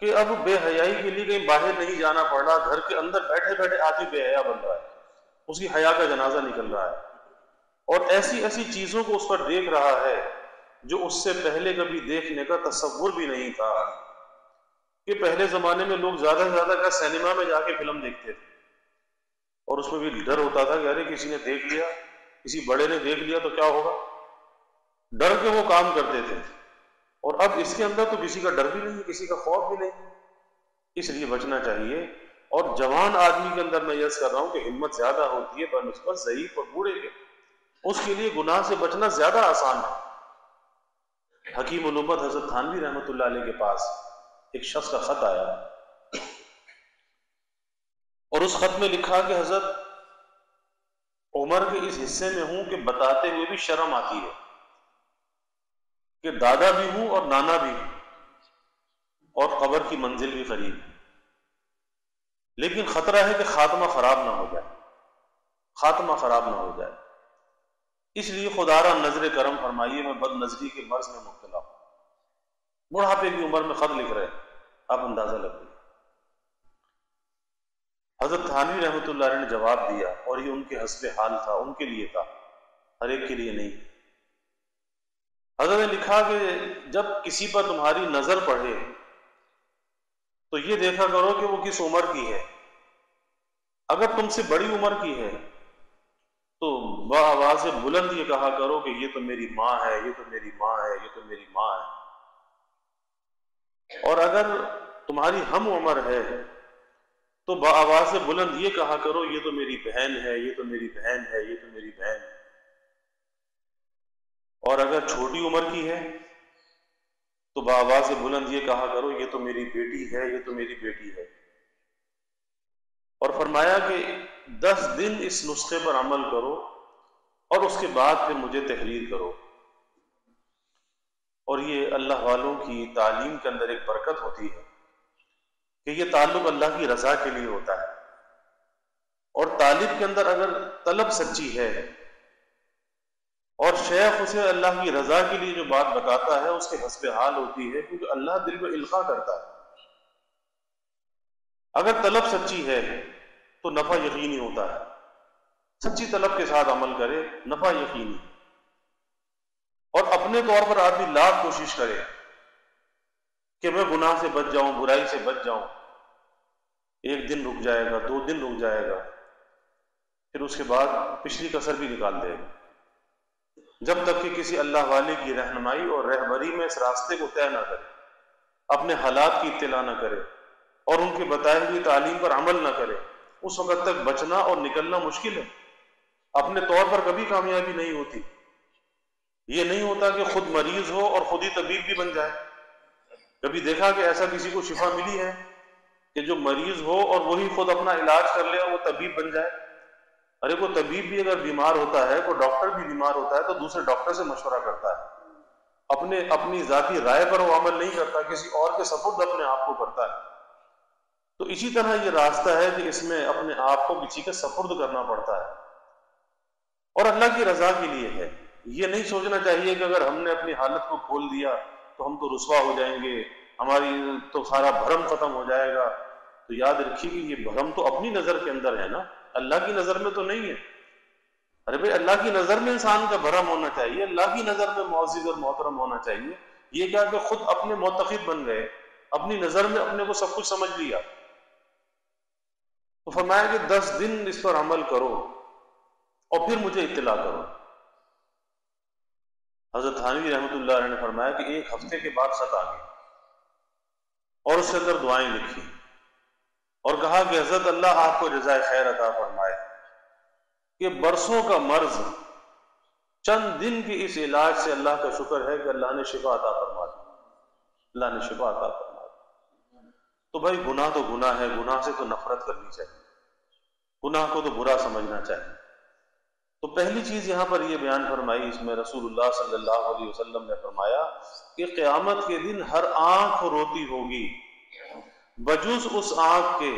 Speaker 1: کہ اب بے حیائی کے لیے کہیں باہر نہیں جانا پڑ رہا، گھر کے اندر بیٹھے بیٹھے آدمی بے حیا بن رہا ہے، اس کی حیا کا جنازہ نکل رہا ہے، اور ایسی ایسی چیزوں کو اس پر دیکھ رہا ہے جو اس سے پہلے کبھی دیکھنے کا تصور بھی نہیں تھا۔ کہ پہلے زمانے میں لوگ زیادہ سے زیادہ کا سینما میں جا کے فلم دیکھتے تھے، اور اس میں بھی ڈر ہوتا تھا کہ ارے کسی نے دیکھ لیا، کسی بڑے نے دیکھ لیا تو کیا ہوگا، ڈر کے وہ کام کرتے تھے۔ اور اب اس کے اندر تو کسی کا ڈر بھی نہیں، کسی کا خوف بھی نہیں، اس لیے بچنا چاہیے۔ اور جوان آدمی کے اندر میں یہ کر رہا ہوں کہ ہمت زیادہ ہوتی ہے بنسبت ضعیف اور بوڑھے کے، اس کے لیے گناہ سے بچنا زیادہ آسان ہے۔ حکیم الامت حضرت تھانوی رحمۃ اللہ علیہ کے پاس ایک شخص کا خط آیا، اور اس خط میں لکھا کہ حضرت عمر کے اس حصے میں ہوں کہ بتاتے ہوئے بھی شرم آتی ہے کہ دادا بھی ہوں اور نانا بھی ہوں، اور قبر کی منزل بھی قریب ہے، لیکن خطرہ ہے کہ خاتمہ خراب نہ ہو جائے، خاتمہ خراب نہ ہو جائے۔ اس لیے خدا را نظر کرم فرمائیے، میں بد نظری کے مرض میں مبتلا ہوں۔ بڑھاپے کی عمر میں خط لکھ رہے ہیں، آپ اندازہ لگائیے۔ حضرت تھانوی رحمۃ اللہ علیہ نے جواب دیا، اور یہ ان کے حسب حال تھا، ان کے لیے تھا، ہر ایک کے لیے نہیں۔ حضرت نے لکھا کہ جب کسی پر تمہاری نظر پڑے تو یہ دیکھا کرو کہ وہ کس عمر کی ہے۔ اگر تم سے بڑی عمر کی ہے تو بآواز بلند یہ کہا کرو کہ یہ تو میری ماں ہے، یہ تو میری ماں ہے، یہ تو میری ماں ہے۔ اور اگر تمہاری ہم عمر ہے تو بآواز بلند یہ کہا کرو یہ تو میری بہن ہے، یہ تو میری بہن ہے، یہ تو میری بہن ہے۔ اور اگر چھوٹی عمر کی ہے تو بآواز بلند یہ کہا کرو یہ تو میری بیٹی ہے، یہ تو میری بیٹی ہے۔ اور فرمایا کہ 10 دن اس نسخے پر عمل کرو اور اس کے بعد پھر مجھے تحریر کرو۔ اور یہ اللہ والوں کی تعلیم کے اندر ایک برکت ہوتی ہے کہ یہ تعلق اللہ کی رضا کے لیے ہوتا ہے، اور طالب کے اندر اگر طلب سچی ہے اور شیخ اسے اللہ کی رضا کے لیے جو بات بتاتا ہے اس کے حسب حال ہوتی ہے، کیونکہ اللہ دل میں القاء کرتا ہے۔ اگر طلب سچی ہے تو نفع یقینی ہوتا ہے، سچی طلب کے ساتھ عمل کرے، نفع یقینی۔ اور اپنے طور پر آدمی لاکھ کوشش کرے کہ میں گناہ سے بچ جاؤں، برائی سے بچ جاؤں، 1 دن رک جائے گا، 2 دن رک جائے گا، پھر اس کے بعد پچھلی کسر بھی نکال دے گا، جب تک کہ کسی اللہ والے کی رہنمائی اور رہبری میں اس راستے کو طے نہ کرے، اپنے حالات کی اطلاع نہ کرے اور ان کے بتائے ہوئی تعلیم پر عمل نہ کرے، اس وقت تک بچنا اور نکلنا مشکل ہے۔ اپنے طور پر کبھی کامیابی نہیں ہوتی۔ یہ نہیں ہوتا کہ خود مریض ہو اور خود ہی طبیب بھی بن جائے۔ کبھی دیکھا کہ ایسا کسی کو شفا ملی ہے کہ جو مریض ہو اور وہی خود اپنا علاج کر لے اور وہ طبیب بن جائے؟ ارے کوئی طبیب بھی اگر بیمار ہوتا ہے، کوئی ڈاکٹر بھی بیمار ہوتا ہے تو دوسرے ڈاکٹر سے مشورہ کرتا ہے، اپنی ذاتی رائے پر وہ عمل نہیں کرتا، کسی اور کے سپرد اپنے آپ کو کرتا ہے۔ تو اسی طرح یہ راستہ ہے کہ اس میں اپنے آپ کو کسی کے سپرد کرنا پڑتا ہے، اور اللہ کی رضا کے لیے ہے۔ یہ نہیں سوچنا چاہیے کہ اگر ہم نے اپنی حالت کو کھول دیا تو ہم تو رسوا ہو جائیں گے، ہماری تو سارا بھرم ختم ہو جائے گا۔ تو یاد رکھیے کہ یہ بھرم تو اپنی نظر کے اندر ہے نا، اللہ کی نظر میں تو نہیں ہے۔ ارے بھائی اللہ کی نظر میں انسان کا بھرم ہونا چاہیے، اللہ کی نظر میں معزز اور محترم ہونا چاہیے۔ یہ کیا کہ خود اپنے معتقد بن گئے، اپنی نظر میں اپنے کو سب کچھ سمجھ لیا۔ تو فرمایا کہ 10 دن اس پر عمل کرو اور پھر مجھے اطلاع کرو۔ حضرت تھانوی رحمۃ اللہ علیہ نے فرمایا کہ 1 ہفتے کے بعد خط آ گئی اور اس کے اندر دعائیں لکھی اور کہا کہ حضرت اللہ آپ کو جزائے خیر عطا فرمائے کہ برسوں کا مرض چند دن کے اس علاج سے اللہ کا شکر ہے کہ اللہ نے شفا عطا فرما دی، اللہ نے شفا عطا فرما دی۔ تو بھائی گناہ تو گناہ ہے، گناہ سے تو نفرت کرنی چاہیے، گناہ کو تو برا سمجھنا چاہیے۔ تو پہلی چیز یہاں پر یہ بیان فرمائی، اس میں رسول اللہ صلی اللہ علیہ وسلم نے فرمایا کہ قیامت کے دن ہر آنکھ روتی ہوگی بجز اس آنکھ کے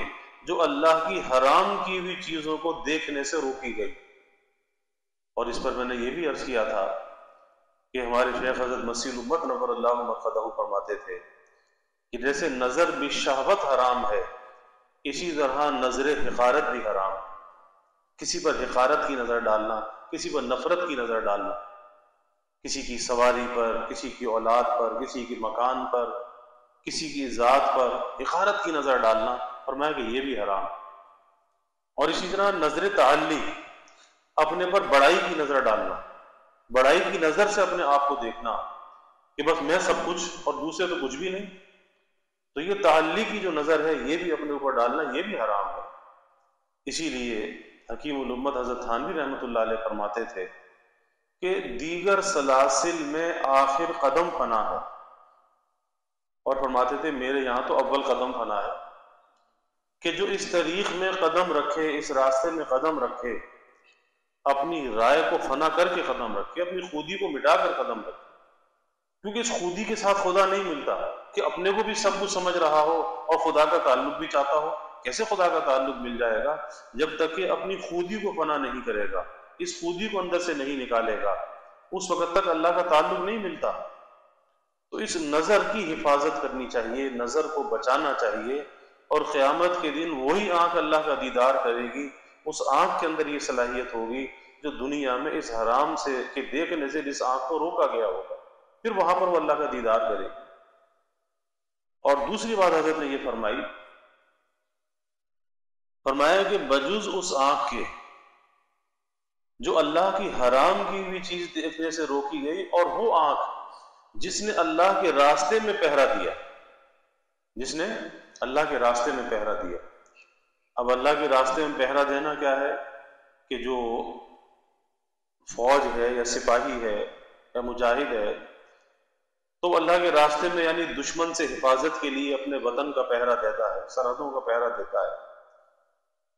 Speaker 1: جو اللہ کی حرام کی ہوئی چیزوں کو دیکھنے سے روکی گئی۔ اور اس پر میں نے یہ بھی عرض کیا تھا کہ ہمارے شیخ حضرت مسیح الامت نور اللہ مرقدہ فرماتے تھے کہ جیسے نظر بالشہوت حرام ہے، اسی طرح نظر حقارت بھی حرام ہے۔ کسی پر حقارت کی نظر ڈالنا، کسی پر نفرت کی نظر ڈالنا، کسی کی سواری پر، کسی کی اولاد پر، کسی کے مکان پر، کسی کی ذات پر حقارت کی نظر ڈالنا، فرمایا کہ یہ بھی حرام۔ اور اسی طرح نظر تعلی، اپنے پر بڑائی کی نظر ڈالنا، بڑائی کی نظر سے اپنے آپ کو دیکھنا کہ بس میں سب کچھ اور دوسرے تو کچھ بھی نہیں، تو یہ تعلی کی جو نظر ہے یہ بھی اپنے اوپر ڈالنا، یہ بھی حرام ہے۔ اسی لیے حکیم الامت حضرت تھانوی رحمۃ اللہ علیہ فرماتے تھے کہ دیگر سلاسل میں آخر قدم فنا ہے، اور فرماتے تھے میرے یہاں تو اول قدم فنا ہے، کہ جو اس طریق میں قدم رکھے، اس راستے میں قدم رکھے، اپنی رائے کو فنا کر کے قدم رکھے، اپنی خودی کو مٹا کر قدم رکھے، کیونکہ اس خودی کے ساتھ خدا نہیں ملتا کہ اپنے کو بھی سب کچھ سمجھ رہا ہو اور خدا کا تعلق بھی چاہتا ہو. کیسے خدا کا تعلق مل جائے گا؟ جب تک کہ اپنی خودی کو فنا نہیں کرے گا، اس خودی کو اندر سے نہیں نکالے گا، اس وقت تک اللہ کا تعلق نہیں ملتا. تو اس نظر کی حفاظت کرنی چاہیے، نظر کو بچانا چاہیے، اور قیامت کے دن وہی آنکھ اللہ کا دیدار کرے گی. اس آنکھ کے اندر یہ صلاحیت ہوگی جو دنیا میں اس حرام سے کہ دیکھنے سے جس آنکھ کو روکا گیا ہوگا، پھر وہاں پر وہ اللہ کا دیدار کرے گی. اور دوسری بات حضرت نے یہ فرمایا کہ بجز اس آنکھ کے جو اللہ کی حرام کی ہوئی چیز دیکھنے سے روکی گئی، اور وہ آنکھ جس نے اللہ کے راستے میں پہرا دیا، جس نے اللہ کے راستے میں پہرا دیا. اب اللہ کے راستے میں پہرا دینا کیا ہے؟ کہ جو فوج ہے یا سپاہی ہے یا مجاہد ہے تو وہ اللہ کے راستے میں یعنی دشمن سے حفاظت کے لیے اپنے وطن کا پہرا دیتا ہے، سرحدوں کا پہرا دیتا ہے.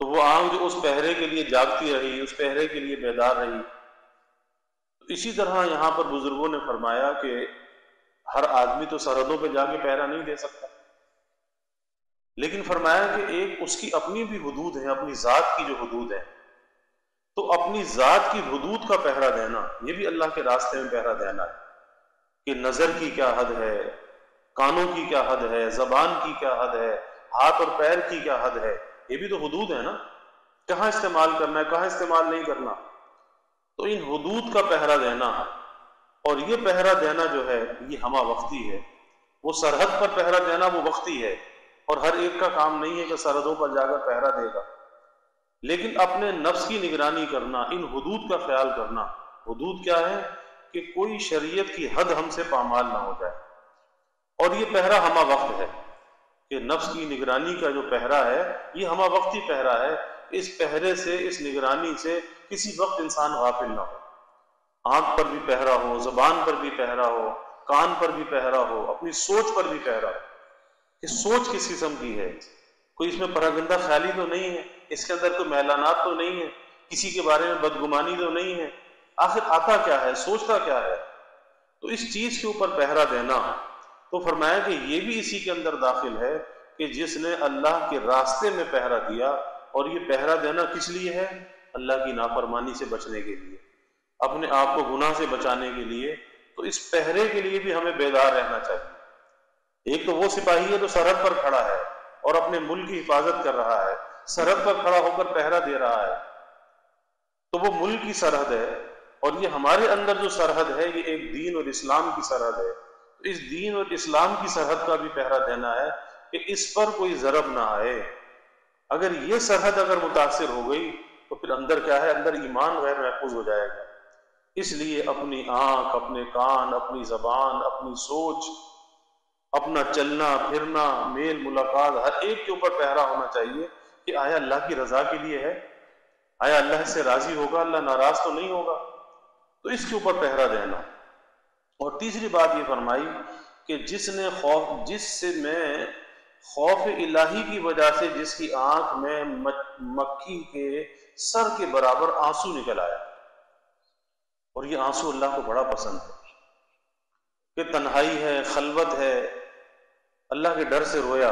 Speaker 1: تو وہ آنکھ جو اس پہرے کے لیے جاگتی رہی، اس پہرے کے لیے بیدار رہی. اسی طرح یہاں پر بزرگوں نے فرمایا کہ ہر آدمی تو سرحدوں پہ جا کے پہرا نہیں دے سکتا، لیکن فرمایا کہ ایک اس کی اپنی بھی حدود ہے، اپنی ذات کی جو حدود ہے، تو اپنی ذات کی حدود کا پہرا دینا یہ بھی اللہ کے راستے میں پہرا دینا ہے. کہ نظر کی کیا حد ہے، کانوں کی کیا حد ہے، زبان کی کیا حد ہے، ہاتھ اور پیر کی کیا حد ہے، یہ بھی تو حدود ہے نا. کہاں استعمال کرنا ہے، کہاں استعمال نہیں کرنا. تو ان حدود کا پہرا دینا، اور یہ پہرا دینا جو ہے یہ ہمہ وقتی ہے. وہ سرحد پر پہرا دینا وہ وقتی ہے، اور ہر ایک کا کام نہیں ہے کہ سرحدوں پر جا کر پہرا دے گا. لیکن اپنے نفس کی نگرانی کرنا، ان حدود کا خیال کرنا. حدود کیا ہے؟ کہ کوئی شریعت کی حد ہم سے پامال نہ ہو جائے. اور یہ پہرا ہمہ وقت ہے کہ نفس کی نگرانی کا جو پہرا ہے یہ ہمہ وقتی پہرا ہے. اس پہرے سے، اس نگرانی سے کسی وقت انسان غافل نہ ہو. آنکھ پر بھی پہرا ہو، زبان پر بھی پہرا ہو، کان پر بھی پہرا ہو، اپنی سوچ پر بھی پہرا ہو. کہ سوچ کس قسم کی ہے؟ کوئی اس میں پراگندہ خیالی تو نہیں ہے، اس کے اندر کوئی میلانات تو نہیں ہے، کسی کے بارے میں بدگمانی تو نہیں ہے. آخر آتا کیا ہے، سوچتا کیا ہے؟ تو اس چیز کے اوپر پہرا دینا، تو فرمایا کہ یہ بھی اسی کے اندر داخل ہے کہ جس نے اللہ کے راستے میں پہرا دیا. اور یہ پہرا دینا کس لیے ہے؟ اللہ کی نافرمانی سے بچنے کے لیے، اپنے آپ کو گناہ سے بچانے کے لیے. تو اس پہرے کے لیے بھی ہمیں بیدار رہنا چاہیے. ایک تو وہ سپاہی ہے جو سرحد پر کھڑا ہے اور اپنے ملک کی حفاظت کر رہا ہے، سرحد پر کھڑا ہو کر پہرا دے رہا ہے، تو وہ ملک کی سرحد ہے. اور یہ ہمارے اندر جو سرحد ہے یہ ایک دین اور اسلام کی سرحد ہے. تو اس دین اور اسلام کی سرحد کا بھی پہرا دینا ہے کہ اس پر کوئی ضرب نہ آئے. اگر یہ سرحد اگر متاثر ہو گئی تو پھر اندر کیا ہے؟ اندر ایمان غیر محفوظ ہو جائے گا. اس لیے اپنی آنکھ، اپنے کان، اپنی زبان، اپنی سوچ، اپنا چلنا پھرنا، میل ملاقات، ہر ایک کے اوپر پہرا ہونا چاہیے کہ آیا اللہ کی رضا کے لیے ہے، آیا اللہ سے راضی ہوگا، اللہ ناراض تو نہیں ہوگا. تو اس کے اوپر پہرا دینا. اور تیسری بات یہ فرمائی کہ جس سے میں خوف الہی کی وجہ سے جس کی آنکھ میں مکھی کے سر کے برابر آنسو نکل آیا. اور یہ آنسو اللہ کو بڑا پسند ہے کہ تنہائی ہے، خلوت ہے، اللہ کے ڈر سے رویا.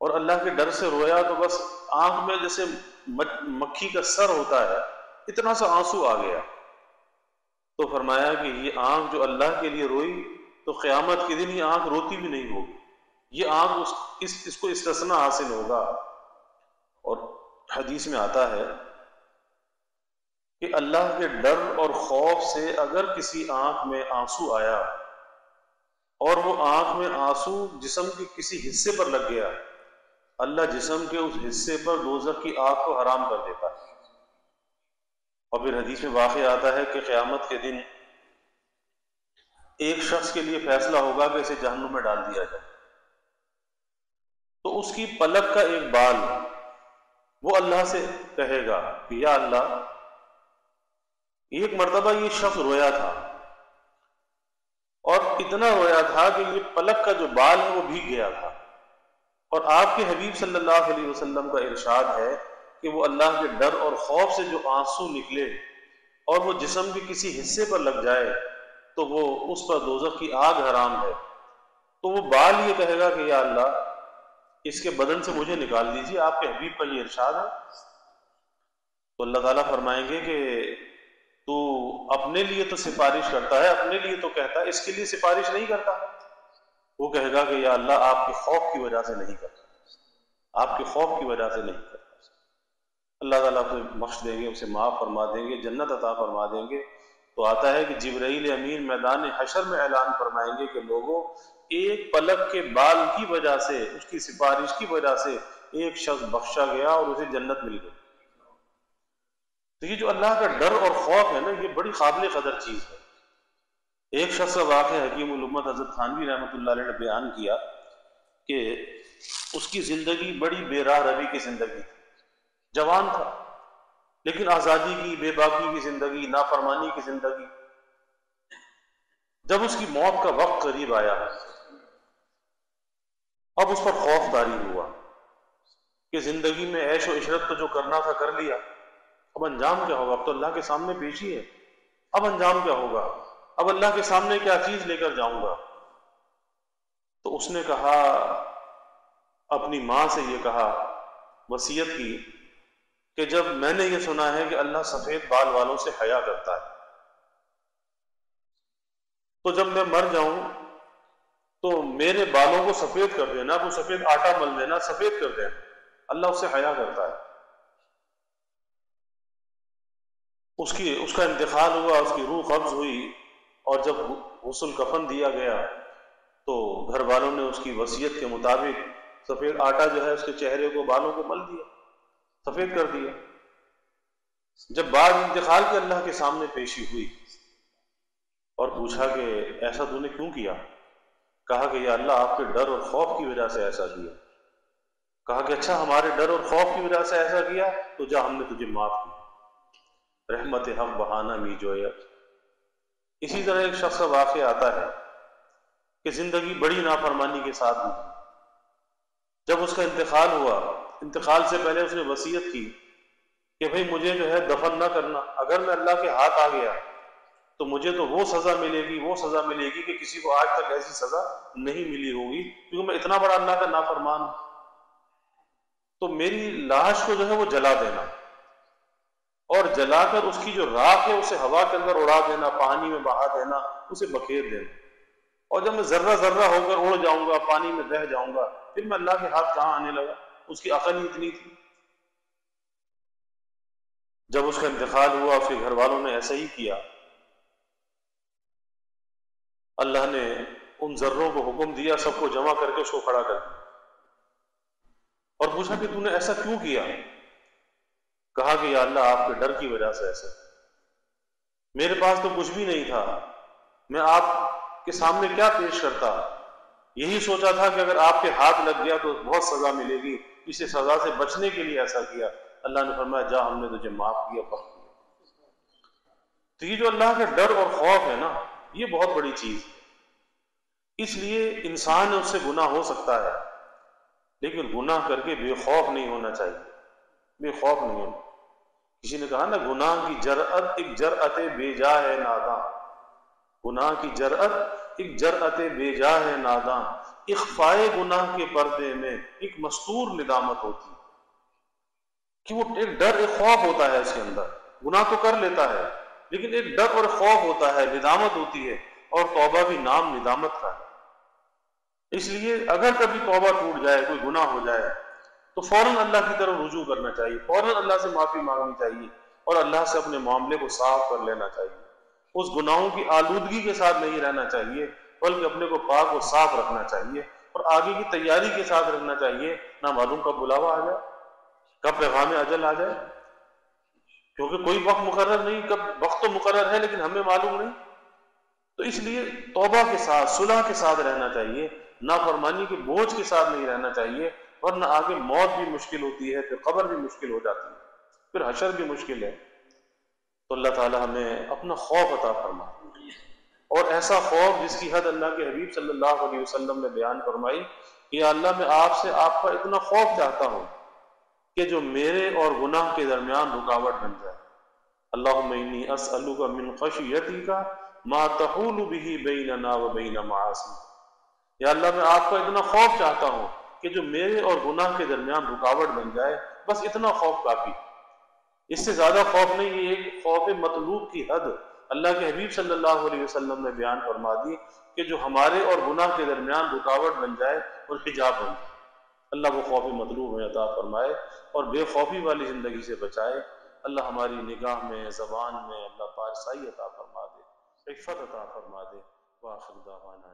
Speaker 1: اور اللہ کے ڈر سے رویا تو بس آنکھ میں جیسے مکھی کا سر ہوتا ہے اتنا سا آنسو آ گیا. تو فرمایا کہ یہ آنکھ جو اللہ کے لیے روئی تو قیامت کے دن یہ آنکھ روتی بھی نہیں ہوگی. یہ آنکھ اس کو استثناء حاصل ہوگا. اور حدیث میں آتا ہے کہ اللہ کے ڈر اور خوف سے اگر کسی آنکھ میں آنسو آیا اور وہ آنکھ میں آنسو جسم کے کسی حصے پر لگ گیا، اللہ جسم کے اس حصے پر دوزخ کی آگ کو حرام کر دیتا ہے. اور پھر حدیث میں واقع آتا ہے کہ قیامت کے دن ایک شخص کے لیے فیصلہ ہوگا کہ اسے جہنم میں ڈال دیا جائے. تو اس کی پلک کا ایک بال وہ اللہ سے کہے گا کہ یا اللہ، ایک مرتبہ یہ شخص رویا تھا اور اتنا رویا تھا کہ یہ پلک کا جو بال ہے وہ بھیگ گیا تھا. اور آپ کے حبیب صلی اللہ علیہ وسلم کا ارشاد ہے کہ وہ اللہ کے ڈر اور خوف سے جو آنسو نکلے اور وہ جسم کے کسی حصے پر لگ جائے تو وہ اس پر دوزخ کی آگ حرام ہے، تو وہ بال یہ کہے گا کہ یا اللہ اس کے بدن سے مجھے نکال دیجیے، آپ کے حبیب کا یہ ارشاد ہے۔ تو اللہ تعالیٰ فرمائیں گے کہ تو اپنے لیے تو سفارش کرتا ہے، اپنے لیے تو کہتا ہے، اس کے لیے سفارش نہیں کرتا۔ وہ کہے گا کہ یا اللہ آپ کے خوف کی وجہ سے نہیں کرتا، آپ کے خوف کی وجہ سے نہیں کرتا۔ اللہ تعالیٰ اسے بخش دیں گے، اسے معاف فرما دیں گے، جنت عطا فرما دیں گے۔ تو آتا ہے کہ جبرائیل امین میدان حشر میں اعلان فرمائیں گے کہ لوگوں، ایک پلک کے بال کی وجہ سے، اس کی سفارش کی وجہ سے ایک شخص بخشا گیا اور اسے جنت مل گئی۔ تو یہ جو اللہ کا ڈر اور خوف ہے نا، یہ بڑی قابل قدر چیز ہے۔ ایک شخص کا واقعہ حکیم الامت حضرت تھانوی رحمۃ اللہ علیہ نے بیان کیا کہ اس کی زندگی بڑی بے راہ روی کی زندگی تھی، جوان تھا لیکن آزادی کی، بے باکی کی زندگی، نافرمانی کی زندگی۔ جب اس کی موت کا وقت قریب آیا، اب اس پر خوف طاری ہوا کہ زندگی میں عیش و عشرت تو جو کرنا تھا کر لیا، اب انجام کیا ہوگا؟ اب تو اللہ کے سامنے پیشی ہے، اب انجام کیا ہوگا؟ اب اللہ کے سامنے کیا چیز لے کر جاؤں گا؟ تو اس نے کہا، اپنی ماں سے یہ کہا، وصیت کی کہ جب میں نے یہ سنا ہے کہ اللہ سفید بال والوں سے حیا کرتا ہے، تو جب میں مر جاؤں تو میرے بالوں کو سفید کر دینا، وہ سفید آٹا مل دینا، سفید کر دینا، اللہ اس سے حیا کرتا ہے۔ اس کا انتقال ہوا، اس کی روح قبض ہوئی، اور جب غسل کفن دیا گیا تو گھر والوں نے اس کی وصیت کے مطابق سفید آٹا جو ہے اس کے چہرے کو، بالوں کو مل دیا، سفید کر دیا۔ جب بعد انتقال کے اللہ کے سامنے پیشی ہوئی اور پوچھا کہ ایسا تو نے کیوں کیا؟ کہا کہ یا اللہ آپ کے ڈر اور خوف کی وجہ سے ایسا کیا۔ کہا کہ اچھا، ہمارے ڈر اور خوف کی وجہ سے ایسا کیا، تو جا ہم نے تجھے معاف کیا، رحمت حق بہانہ می جویا۔ اسی طرح ایک شخص کا واقعہ آتا ہے کہ زندگی بڑی نافرمانی کے ساتھ گزری۔ جب اس کا انتقال ہوا، انتقال سے پہلے اس نے وصیت کی کہ بھئی مجھے جو ہے دفن نہ کرنا، اگر میں اللہ کے ہاتھ آ گیا تو مجھے تو وہ سزا ملے گی، وہ سزا ملے گی کہ کسی کو آج تک ایسی سزا نہیں ملی ہوگی، کیونکہ میں اتنا بڑا اللہ کا نافرمان ہوں۔ تو میری لاش کو جو ہے وہ جلا دینا، اور جلا کر اس کی جو راکھ ہے اسے ہوا کے اندر اڑا دینا، پانی میں بہا دینا، اسے بکھیر دینا، اور جب میں ذرہ ذرہ ہو کر اڑ جاؤں گا، پانی میں بہہ جاؤں گا، پھر میں اللہ کے ہاتھ کہاں آنے لگا؟ اس کی عقل ہی اتنی تھی۔ جب اس کا انتقال ہوا، اس کے گھر والوں نے ایسا ہی کیا۔ اللہ نے ان ذروں کو حکم دیا، سب کو جمع کر کے اس کو کھڑا کر دیا، اور پوچھا کہ تو نے ایسا کیوں کیا؟ کہا کہ یا اللہ آپ کے ڈر کی وجہ سے ایسا، میرے پاس تو کچھ بھی نہیں تھا، میں آپ کے سامنے کیا پیش کرتا؟ یہی سوچا تھا کہ اگر آپ کے ہاتھ لگ گیا تو بہت سزا ملے گی، اسے سزا سے بچنے کے لیے ایسا کیا۔ اللہ نے فرمایا جا ہم نے تجھے معاف کیا، بخش دیا۔ تو یہ جو اللہ کا ڈر اور خوف ہے نا، یہ بہت بڑی چیز ہے۔ اس لیے انسان اس سے گناہ ہو سکتا ہے، لیکن گناہ کر کے بے خوف نہیں ہونا چاہیے، بے خوف نہیں ہونا۔ کسی نے کہا نا، گناہ کی جرأت ایک جرأت بے جا ہے ناداں، گناہ کی جرأت ایک جرأت بے جا ہے ناداں، اخفائے گناہ کے پردے میں ایک مستور ندامت ہوتی ہے۔ کہ وہ ایک ڈر، ایک خوف ہوتا ہے اس کے اندر، گناہ تو کر لیتا ہے لیکن ایک ڈر اور خوف ہوتا ہے، ندامت ہوتی ہے، اور توبہ بھی نام ندامت کا ہے۔ اس لیے اگر کبھی توبہ ٹوٹ جائے، کوئی گناہ ہو جائے، تو فوراً اللہ کی طرف رجوع کرنا چاہیے، فوراً اللہ سے معافی مانگنی چاہیے، اور اللہ سے اپنے معاملے کو صاف کر لینا چاہیے۔ اس گناہوں کی آلودگی کے ساتھ نہیں رہنا چاہیے، بلکہ اپنے کو پاک و صاف رکھنا چاہیے، اور آگے کی تیاری کے ساتھ رکھنا چاہیے۔ نہ معلوم کب بلاوا آ جائے، کب پیغام اجل آ جائے، کیونکہ کوئی وقت مقرر نہیں، کب وقت تو مقرر ہے لیکن ہمیں معلوم نہیں۔ تو اس لیے توبہ کے ساتھ، صلح کے ساتھ رہنا چاہیے، نافرمانی کے بوجھ کے ساتھ نہیں رہنا چاہیے، ورنہ آگے موت بھی مشکل ہوتی ہے، پھر قبر بھی مشکل ہو جاتی ہے، پھر حشر بھی مشکل ہے۔ تو اللہ تعالی ہمیں اپنا خوف عطا فرمائے، اور ایسا خوف جس کی حد اللہ کے حبیب صلی اللہ علیہ وسلم نے بیان فرمائی کہ یا اللہ میں آپ سے آپ کا اتنا خوف چاہتا ہوں کہ جو میرے اور گناہ کے درمیان رکاوٹ بن جائے۔ اللہم انی اسألک من خشیتک ما تحول به بیننا و بین معاصی، یا اللہ میں آپ کا اتنا خوف چاہتا ہوں کہ جو میرے اور گناہ کے درمیان رکاوٹ بن جائے، بس اتنا خوف کافی، اس سے زیادہ خوف نہیں۔ یہ ایک خوف مطلوب کی حد اللہ کے حبیب صلی اللہ علیہ وسلم نے بیان فرما دی کہ جو ہمارے اور گناہ کے درمیان رکاوٹ بن جائے اور حجاب بن جائے، اللہ وہ خوف مطلوب میں عطا فرمائے اور بے خوفی والی زندگی سے بچائے۔ اللہ ہماری نگاہ میں، زبان میں اللہ پارسائی عطا فرما دے، عفت عطا فرما دے۔ وآخر دعوانا